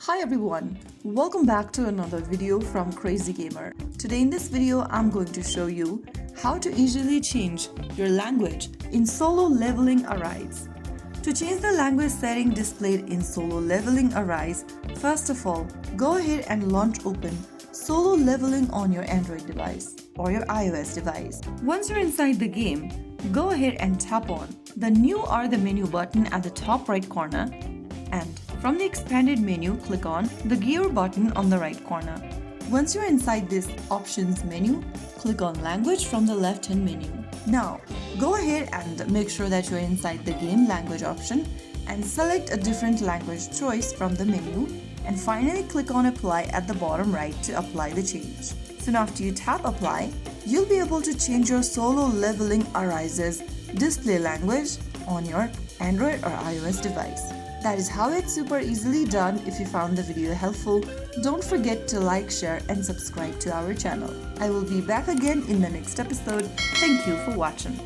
Hi everyone, welcome back to another video from Crazy Gamer. Today in this video, I'm going to show you how to easily change your language in Solo Leveling Arise. To change the language setting displayed in Solo Leveling Arise, first of all, go ahead and launch open Solo Leveling on your Android device or your iOS device. Once you're inside the game, go ahead and tap on the New or the Menu button at the top right corner, and from the expanded menu, click on the Gear button on the right corner. Once you're inside this Options menu, click on Language from the left-hand menu. Now, go ahead and make sure that you're inside the Game Language option and select a different language choice from the menu, and finally click on Apply at the bottom right to apply the change. Soon after you tap Apply, you'll be able to change your Solo Leveling Arise's display language on your Android or iOS device. That is how it's super easily done. If you found the video helpful, don't forget to like, share and subscribe to our channel. I will be back again in the next episode. Thank you for watching.